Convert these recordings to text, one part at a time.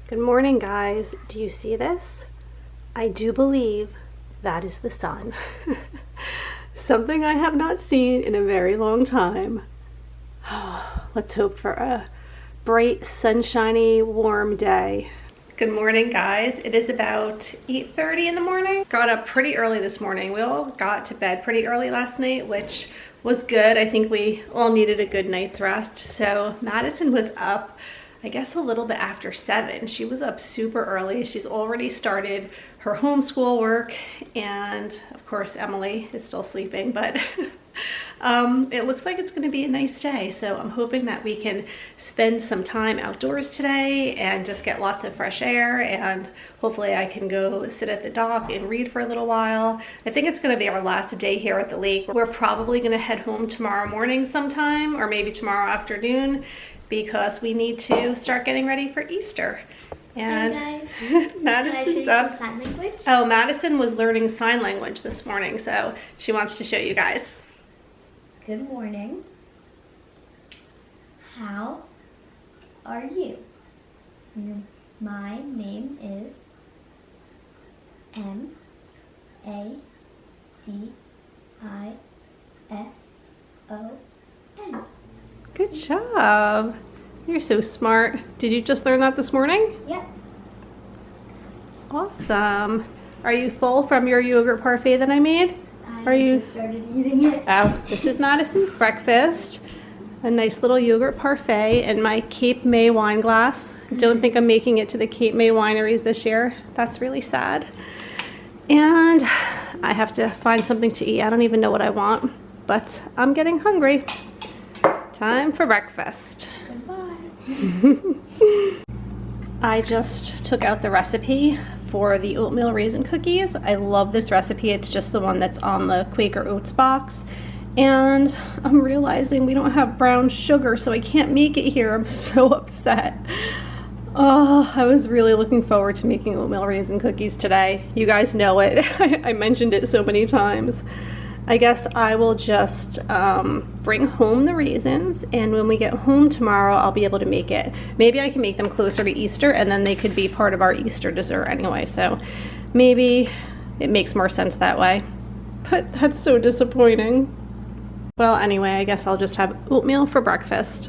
Good morning, guys. Do you see this? I do believe that is the sun. Something I have not seen in a very long time. Let's hope for a bright, sunshiny, warm day. Good morning, guys. It is about 8:30 in the morning. Got up pretty early this morning. We all got to bed pretty early last night, which was good. I think we all needed a good night's rest. So Madison was up, I guess, a little bit after 7. She was up super early. She's already started her homeschool work, and of course Emily is still sleeping, but it looks like it's going to be a nice day. So I'm hoping that we can spend some time outdoors today and just get lots of fresh air, and hopefully I can go sit at the dock and read for a little while. I think it's going to be our last day here at the lake. We're probably going to head home tomorrow morning sometime, or maybe tomorrow afternoon, because we need to start getting ready for Easter. And hey guys, Madison's up. Some sign language? Oh, Madison was learning sign language this morning, so she wants to show you guys. Good morning. How are you? My name is Madison. Good job. You're so smart. Did you just learn that this morning? Yep. Awesome. Are you full from your yogurt parfait that I made? I just started eating it. Oh, this is Madison's breakfast. A nice little yogurt parfait in my Cape May wine glass. Don't think I'm making it to the Cape May wineries this year. That's really sad. And I have to find something to eat. I don't even know what I want, but I'm getting hungry. Time for breakfast. Goodbye. I just took out the recipe for the oatmeal raisin cookies. I love this recipe. It's just the one that's on the Quaker Oats box. And I'm realizing we don't have brown sugar, so I can't make it here. I'm so upset. Oh, I was really looking forward to making oatmeal raisin cookies today. You guys know it. I mentioned it so many times. I guess I will just bring home the raisins, and when we get home tomorrow, I'll be able to make it. Maybe I can make them closer to Easter, and then they could be part of our Easter dessert anyway, so maybe it makes more sense that way. But that's so disappointing. Well, anyway, I guess I'll just have oatmeal for breakfast.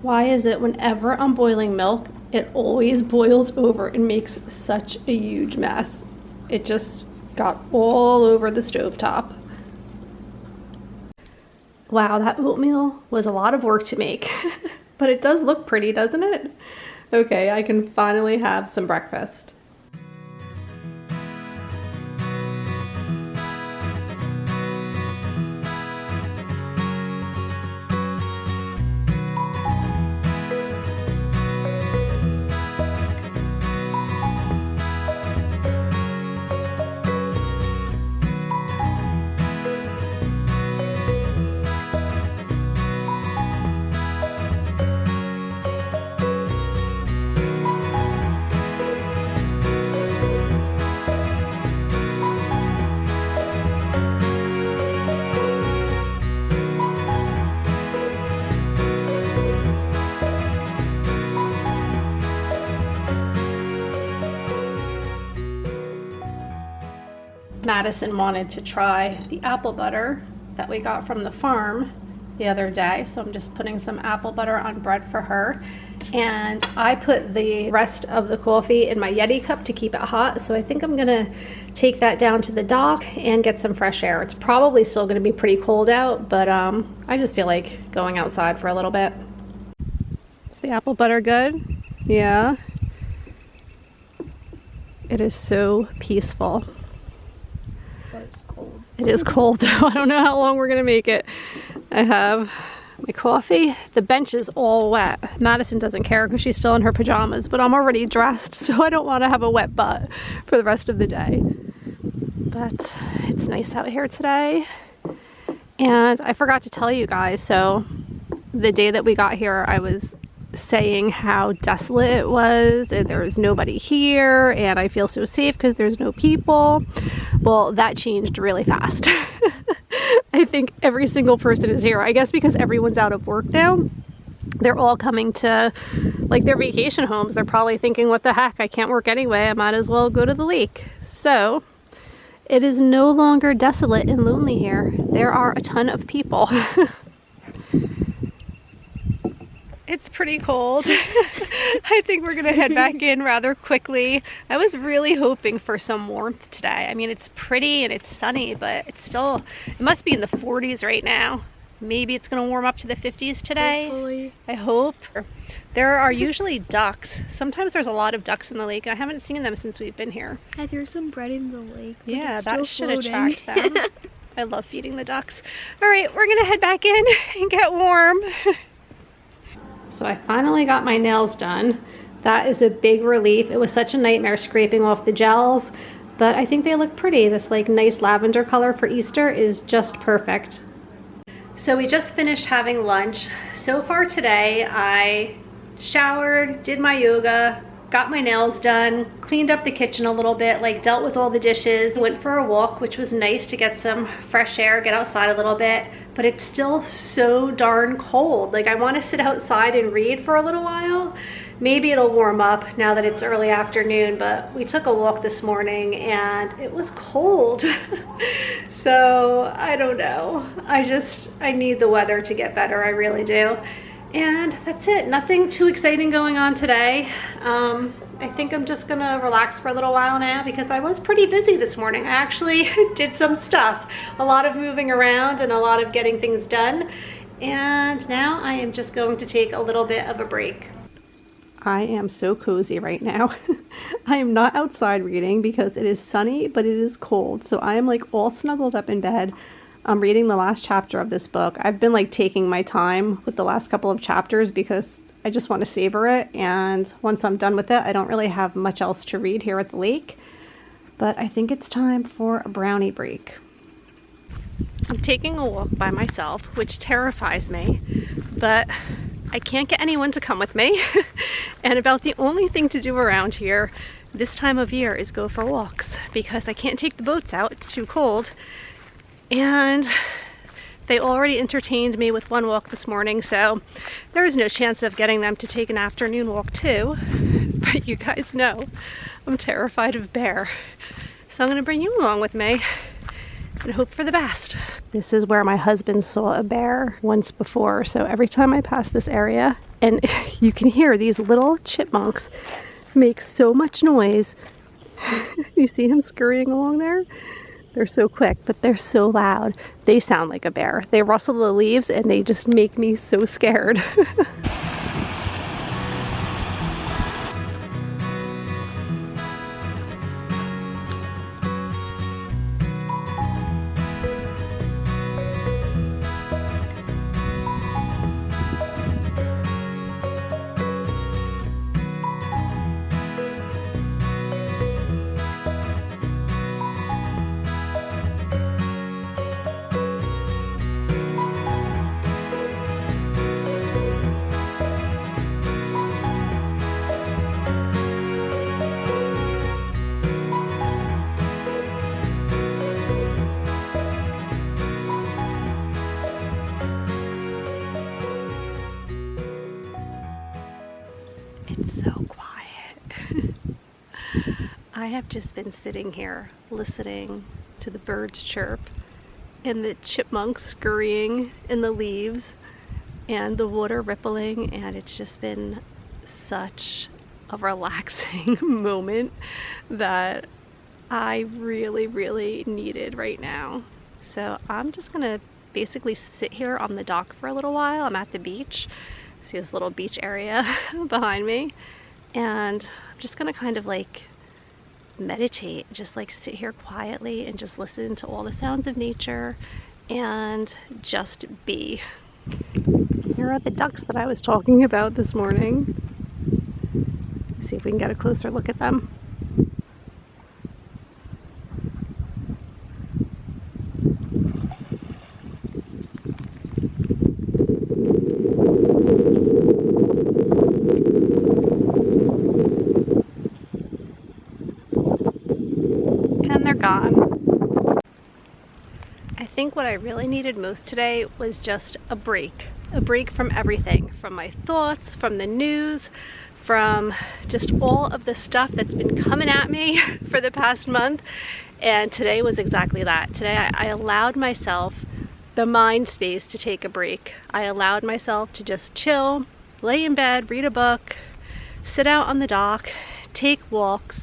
Why is it whenever I'm boiling milk, it always boils over and makes such a huge mess? It just got all over the stovetop. Wow, that oatmeal was a lot of work to make, but it does look pretty, doesn't it? Okay, I can finally have some breakfast. Madison wanted to try the apple butter that we got from the farm the other day, so I'm just putting some apple butter on bread for her. And I put the rest of the coffee in my Yeti cup to keep it hot, so I think I'm gonna take that down to the dock and get some fresh air. It's probably still gonna be pretty cold out, but I just feel like going outside for a little bit. Is the apple butter good? Yeah. It is so peaceful. It is cold. I don't know how long we're gonna make it. I have my coffee. The bench is all wet. Madison doesn't care because she's still in her pajamas, but I'm already dressed, so I don't want to have a wet butt for the rest of the day. But it's nice out here today. And I forgot to tell you guys, so the day that we got here, I was saying how desolate it was and there was nobody here and I feel so safe because there's no people. Well, that changed really fast. I think every single person is here. I guess because everyone's out of work now. they're all coming to like their vacation homes. They're probably thinking, what the heck, I can't work anyway, I might as well go to the lake. So it is no longer desolate and lonely here. There are a ton of people. It's pretty cold. I think we're gonna head back in rather quickly. I was really hoping for some warmth today. I mean, it's pretty and it's sunny, but it's still, it must be in the 40s right now. Maybe it's gonna warm up to the 50s today. Hopefully. I hope. There are usually ducks. Sometimes there's a lot of ducks in the lake. I haven't seen them since we've been here. I threw some bread in the lake. Yeah, it's that still should floating. attract them. I love feeding the ducks. All right, we're gonna head back in and get warm. So I finally got my nails done. That is a big relief. It was such a nightmare scraping off the gels, but I think they look pretty. This like nice lavender color for Easter is just perfect. So we just finished having lunch. So far today, I showered, did my yoga, got my nails done, cleaned up the kitchen a little bit, like dealt with all the dishes, went for a walk, which was nice to get some fresh air, get outside a little bit, but it's still so darn cold. Like I want to sit outside and read for a little while. Maybe it'll warm up now that it's early afternoon, but we took a walk this morning and it was cold. So I don't know. I need the weather to get better, I really do. And that's it, nothing too exciting going on today. I think I'm just gonna relax for a little while now because I was pretty busy this morning. I actually did some stuff, a lot of moving around and a lot of getting things done. And now I am just going to take a little bit of a break. I am so cozy right now. I am not outside reading because it is sunny, but it is cold. So I am like all snuggled up in bed. I'm reading the last chapter of this book. I've been like taking my time with the last couple of chapters because I just want to savor it. And once I'm done with it, I don't really have much else to read here at the lake. But I think it's time for a brownie break. I'm taking a walk by myself, which terrifies me, but I can't get anyone to come with me. And about the only thing to do around here this time of year is go for walks because I can't take the boats out, it's too cold. And they already entertained me with one walk this morning, so there is no chance of getting them to take an afternoon walk too. But you guys know I'm terrified of bear. So I'm gonna bring you along with me and hope for the best. This is where my husband saw a bear once before, so every time I pass this area, and you can hear these little chipmunks make so much noise. You see him scurrying along there? They're so quick, but they're so loud. They sound like a bear. They rustle the leaves and they just make me so scared. It's so quiet. I have just been sitting here listening to the birds chirp and the chipmunks scurrying in the leaves and the water rippling, and it's just been such a relaxing moment that I really, really needed right now. So I'm just gonna basically sit here on the dock for a little while. I'm at the beach. See this little beach area behind me, and I'm just gonna kind of like meditate, just like sit here quietly and just listen to all the sounds of nature and just be. Here are the ducks that I was talking about this morning. See if we can get a closer look at them. And they're gone. I think what I really needed most today was just a break. a break from everything, from my thoughts, from the news, from just all of the stuff that's been coming at me for the past month. And today was exactly that. Today I allowed myself the mind space to take a break. I allowed myself to just chill, lay in bed, read a book, sit out on the dock, take walks,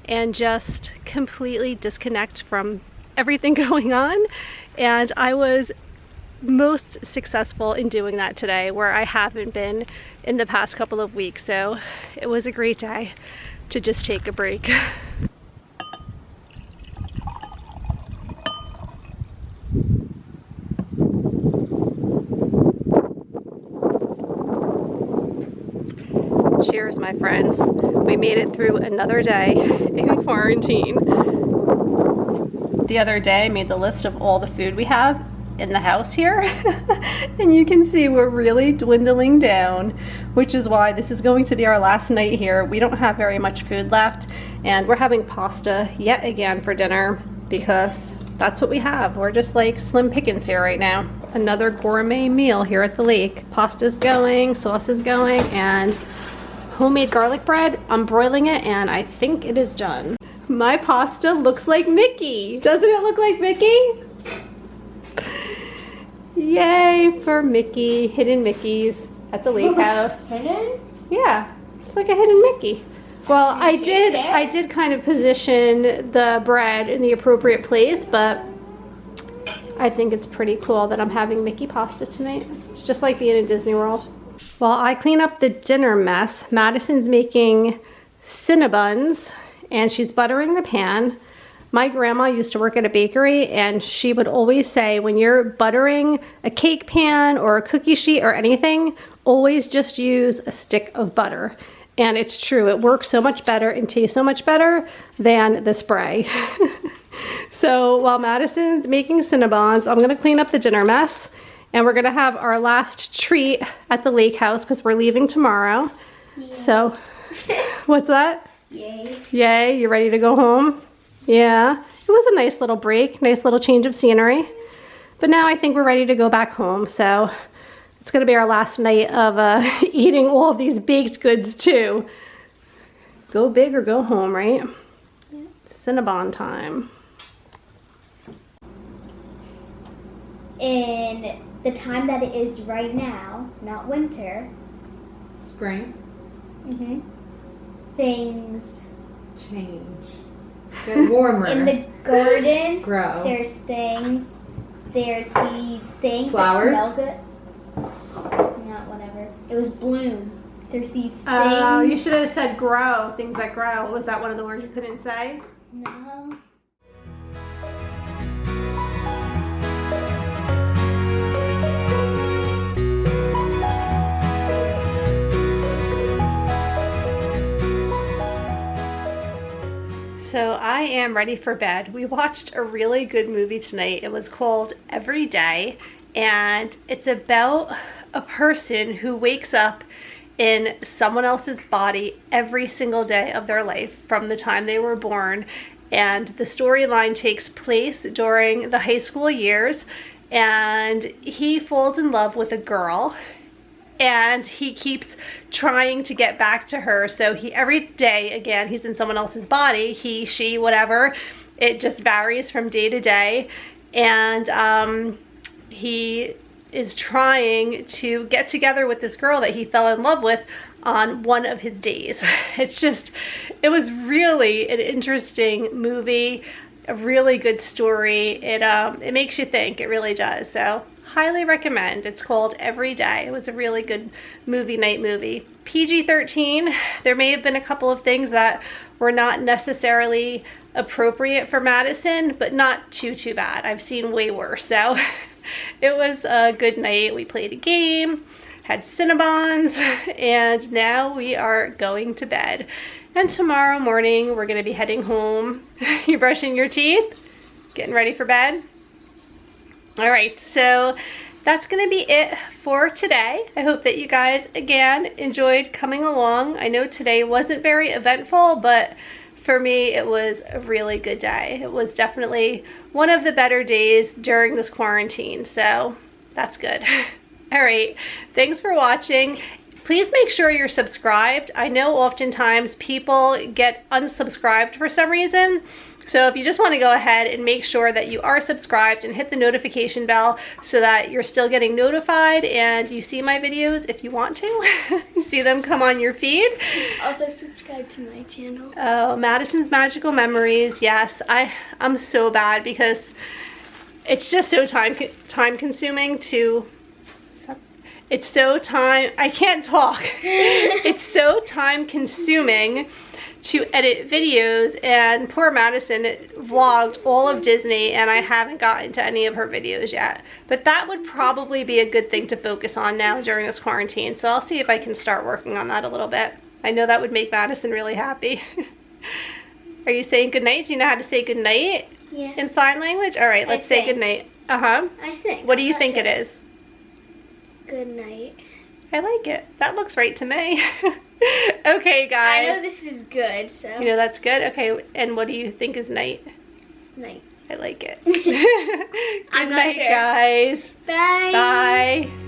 and just completely disconnect from everything going on. And I was most successful in doing that today, where I haven't been in the past couple of weeks. So it was a great day to just take a break. Cheers, my friends. We made it through another day in quarantine. The other day I made the list of all the food we have in the house here and you can see we're really dwindling down, which is why this is going to be our last night here. We don't have very much food left, and we're having pasta yet again for dinner because that's what we have. We're just like slim pickings here right now. Another gourmet meal here at the lake. Pasta's going, sauce is going, and homemade garlic bread. I'm broiling it and I think it is done. My pasta looks like Mickey. Doesn't it look like Mickey? Yay for Mickey. Hidden Mickeys at the lake house. Hidden? Yeah, it's like a hidden Mickey. Well, I did kind of position the bread in the appropriate place, but I think it's pretty cool that I'm having Mickey pasta tonight. It's just like being in Disney World. While I clean up the dinner mess, Madison's making Cinnabons and she's buttering the pan. My grandma used to work at a bakery, and she would always say, when you're buttering a cake pan or a cookie sheet or anything, always just use a stick of butter. And it's true, it works so much better and tastes so much better than the spray. So while Madison's making Cinnabons, I'm gonna clean up the dinner mess, and we're gonna have our last treat at the lake house because we're leaving tomorrow. Yeah. So, what's that? Yay. Yay, you ready to go home? Yeah, it was a nice little break, nice little change of scenery. But now I think we're ready to go back home. So it's gonna be our last night of eating all of these baked goods too. Go big or go home, right? Yeah. Cinnabon time. In the time that it is right now, not winter. Spring. Mm-hmm. Things change. Get warmer. In the garden, grow. There's things. There's these things Flowers? that smell good. Not whatever. It was bloom. There's these things. Oh, you should have said grow. Things that grow. Was that one of the words you couldn't say? No. So I am ready for bed. We watched a really good movie tonight. It was called Every Day, and it's about a person who wakes up in someone else's body every single day of their life from the time they were born. And the storyline takes place during the high school years, and he falls in love with a girl, and he keeps trying to get back to her. So every day, again, he's in someone else's body, he, she, whatever. It just varies from day to day. And he is trying to get together with this girl that he fell in love with on one of his days. It was really an interesting movie, a really good story. It makes you think, it really does. So highly recommend. It's called Every Day. It was a really good movie night movie. PG-13. There may have been a couple of things that were not necessarily appropriate for Madison, but not too bad. I've seen way worse. So it was a good night. We played a game, had Cinnabons, and now we are going to bed. And tomorrow morning we're gonna be heading home. You brushing your teeth? Getting ready for bed? All right, so that's gonna be it for today. I hope that you guys, again, enjoyed coming along. I know today wasn't very eventful, but for me, it was a really good day. It was definitely one of the better days during this quarantine, so that's good. All right, thanks for watching. Please make sure you're subscribed. I know oftentimes people get unsubscribed for some reason. So if you just want to go ahead and make sure that you are subscribed and hit the notification bell so that you're still getting notified and you see my videos if you want to. You see them come on your feed. Also subscribe to my channel. Oh, Madison's Magical Memories. Yes, I'm so bad because it's just so time consuming to... It's so I can't talk. It's so time consuming to edit videos, and poor Madison vlogged all of Disney and I haven't gotten to any of her videos yet. But that would probably be a good thing to focus on now during this quarantine. So I'll see if I can start working on that a little bit. I know that would make Madison really happy. Are you saying goodnight? Do you know how to say goodnight? Yes. In sign language? All right, let's say goodnight. Uh-huh. I think. What do you think it is? Good night. I like it. That looks right to me. Okay, guys. I know this is good, so. You know that's good? Okay, and what do you think is night? Night. I like it. I'm Good not night, sure. guys. Bye. Bye.